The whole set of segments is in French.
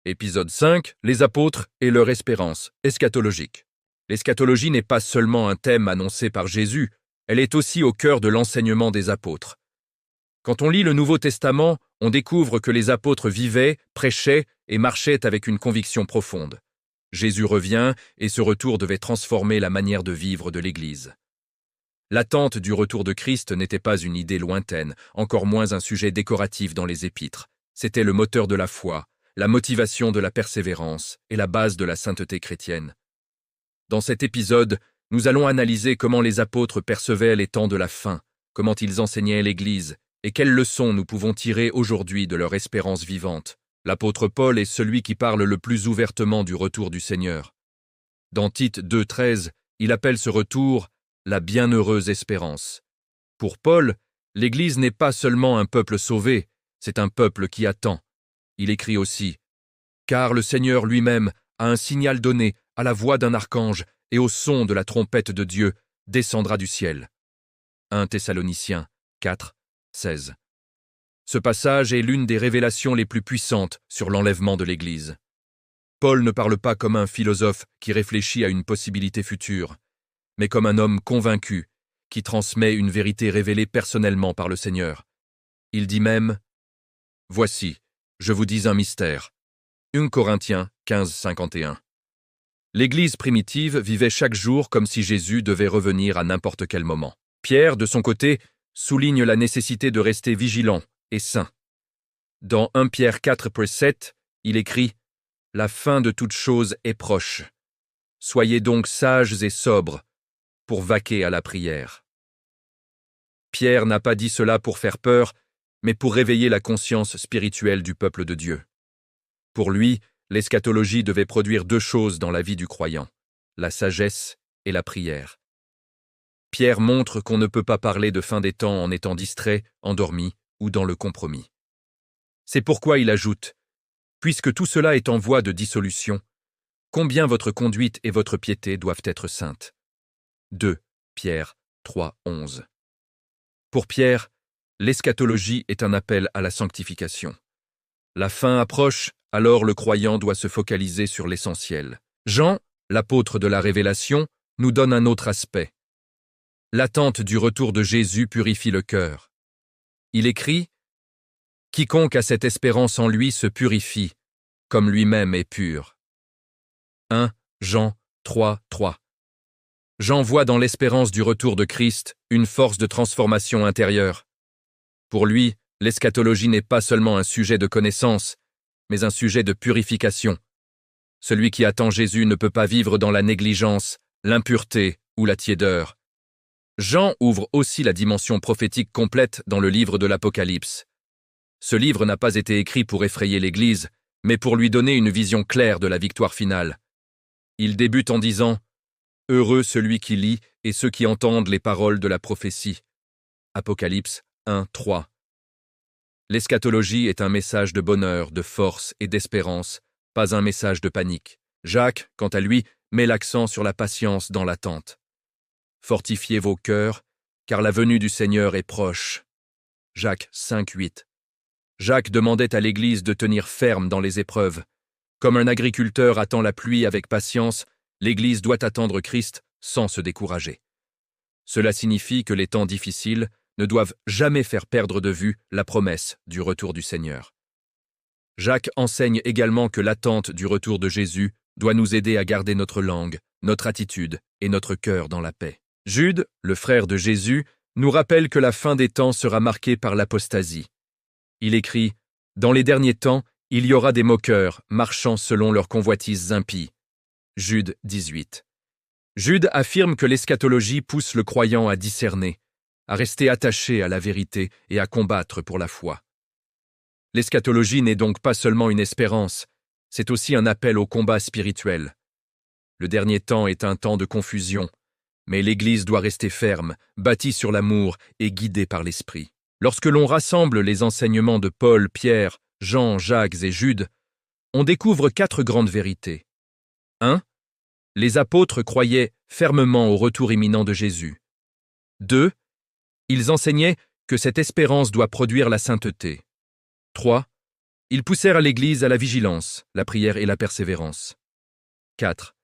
Épisode 5, les apôtres et leur espérance, eschatologique. L'eschatologie n'est pas seulement un thème annoncé par Jésus, elle est aussi au cœur de l'enseignement des apôtres. Quand on lit le Nouveau Testament, on découvre que les apôtres vivaient, prêchaient et marchaient avec une conviction profonde. Jésus revient et ce retour devait transformer la manière de vivre de l'Église. L'attente du retour de Christ n'était pas une idée lointaine, encore moins un sujet décoratif dans les épîtres. C'était le moteur de la foi, la motivation de la persévérance et la base de la sainteté chrétienne. Dans cet épisode, nous allons analyser comment les apôtres percevaient les temps de la fin, comment ils enseignaient l'Église, et quelles leçons nous pouvons tirer aujourd'hui de leur espérance vivante. L'apôtre Paul est celui qui parle le plus ouvertement du retour du Seigneur. Dans Tite 2,13, il appelle ce retour la bienheureuse espérance. Pour Paul, l'Église n'est pas seulement un peuple sauvé, c'est un peuple qui attend. Il écrit aussi « Car le Seigneur lui-même a un signal donné à la voix d'un archange et au son de la trompette de Dieu descendra du ciel. » 1 Thessaloniciens 4, 16. Ce passage est l'une des révélations les plus puissantes sur l'enlèvement de l'Église. Paul ne parle pas comme un philosophe qui réfléchit à une possibilité future, mais comme un homme convaincu qui transmet une vérité révélée personnellement par le Seigneur. Il dit même « Voici, je vous dis un mystère. » 1 Corinthiens 15, 51. L'Église primitive vivait chaque jour comme si Jésus devait revenir à n'importe quel moment. Pierre, de son côté, souligne la nécessité de rester vigilant et saint. Dans 1 Pierre 4, 7, il écrit « La fin de toute chose est proche. Soyez donc sages et sobres pour vaquer à la prière. » Pierre n'a pas dit cela pour faire peur, mais pour réveiller la conscience spirituelle du peuple de Dieu. Pour lui, l'eschatologie devait produire deux choses dans la vie du croyant, la sagesse et la prière. Pierre montre qu'on ne peut pas parler de fin des temps en étant distrait, endormi ou dans le compromis. C'est pourquoi il ajoute « Puisque tout cela est en voie de dissolution, combien votre conduite et votre piété doivent être saintes. » 2 Pierre 3, 11. Pour Pierre, l'eschatologie est un appel à la sanctification. La fin approche, alors le croyant doit se focaliser sur l'essentiel. Jean, l'apôtre de la Révélation, nous donne un autre aspect. L'attente du retour de Jésus purifie le cœur. Il écrit « Quiconque a cette espérance en lui se purifie, comme lui-même est pur. » 1 Jean 3, 3. Jean voit dans l'espérance du retour de Christ une force de transformation intérieure. Pour lui, l'eschatologie n'est pas seulement un sujet de connaissance, mais un sujet de purification. Celui qui attend Jésus ne peut pas vivre dans la négligence, l'impureté ou la tiédeur. Jean ouvre aussi la dimension prophétique complète dans le livre de l'Apocalypse. Ce livre n'a pas été écrit pour effrayer l'Église, mais pour lui donner une vision claire de la victoire finale. Il débute en disant « Heureux celui qui lit et ceux qui entendent les paroles de la prophétie. » Apocalypse 1, 3. L'eschatologie est un message de bonheur, de force et d'espérance, pas un message de panique. Jacques, quant à lui, met l'accent sur la patience dans l'attente. Fortifiez vos cœurs, car la venue du Seigneur est proche. Jacques 5, 8. Jacques demandait à l'Église de tenir ferme dans les épreuves. Comme un agriculteur attend la pluie avec patience, l'Église doit attendre Christ sans se décourager. Cela signifie que les temps difficiles ne doivent jamais faire perdre de vue la promesse du retour du Seigneur. Jacques enseigne également que l'attente du retour de Jésus doit nous aider à garder notre langue, notre attitude et notre cœur dans la paix. Jude, le frère de Jésus, nous rappelle que la fin des temps sera marquée par l'apostasie. Il écrit « Dans les derniers temps, il y aura des moqueurs, marchant selon leurs convoitises impies. » Jude 18. Jude affirme que l'eschatologie pousse le croyant à discerner, à rester attaché à la vérité et à combattre pour la foi. L'eschatologie n'est donc pas seulement une espérance, c'est aussi un appel au combat spirituel. Le dernier temps est un temps de confusion, mais l'Église doit rester ferme, bâtie sur l'amour et guidée par l'Esprit. Lorsque l'on rassemble les enseignements de Paul, Pierre, Jean, Jacques et Jude, on découvre 4 grandes vérités. 1. Les apôtres croyaient fermement au retour imminent de Jésus. 2. Ils enseignaient que cette espérance doit produire la sainteté. 3. Ils poussèrent l'Église à la vigilance, la prière et la persévérance. 4.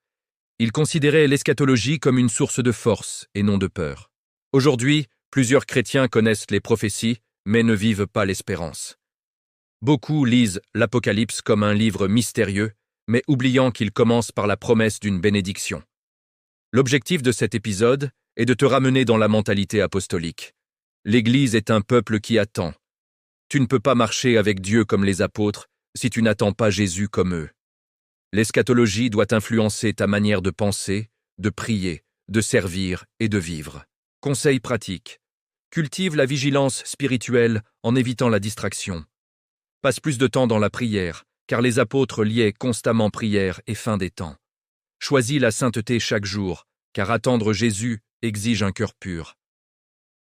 Ils considéraient l'eschatologie comme une source de force et non de peur. Aujourd'hui, plusieurs chrétiens connaissent les prophéties, mais ne vivent pas l'espérance. Beaucoup lisent l'Apocalypse comme un livre mystérieux, mais oubliant qu'il commence par la promesse d'une bénédiction. L'objectif de cet épisode est de te ramener dans la mentalité apostolique. L'Église est un peuple qui attend. Tu ne peux pas marcher avec Dieu comme les apôtres si tu n'attends pas Jésus comme eux. L'eschatologie doit influencer ta manière de penser, de prier, de servir et de vivre. Conseil pratique. Cultive la vigilance spirituelle en évitant la distraction. Passe plus de temps dans la prière, car les apôtres liaient constamment prière et fin des temps. Choisis la sainteté chaque jour, car attendre Jésus exige un cœur pur.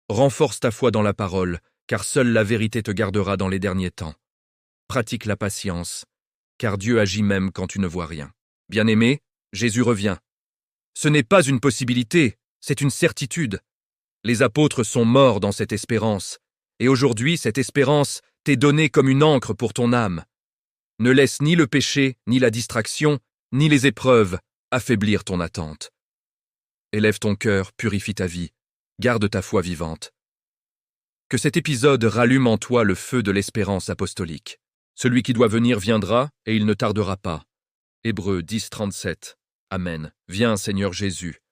Renforce ta foi dans la parole, car seule la vérité te gardera dans les derniers temps. Pratique la patience, car Dieu agit même quand tu ne vois rien. Bien-aimé, Jésus revient. Ce n'est pas une possibilité, c'est une certitude. Les apôtres sont morts dans cette espérance, et aujourd'hui cette espérance t'est donnée comme une ancre pour ton âme. Ne laisse ni le péché, ni la distraction, ni les épreuves affaiblir ton attente. Élève ton cœur, purifie ta vie, garde ta foi vivante. Que cet épisode rallume en toi le feu de l'espérance apostolique. Celui qui doit venir viendra, et il ne tardera pas. Hébreux 10, 37. Amen. Viens, Seigneur Jésus.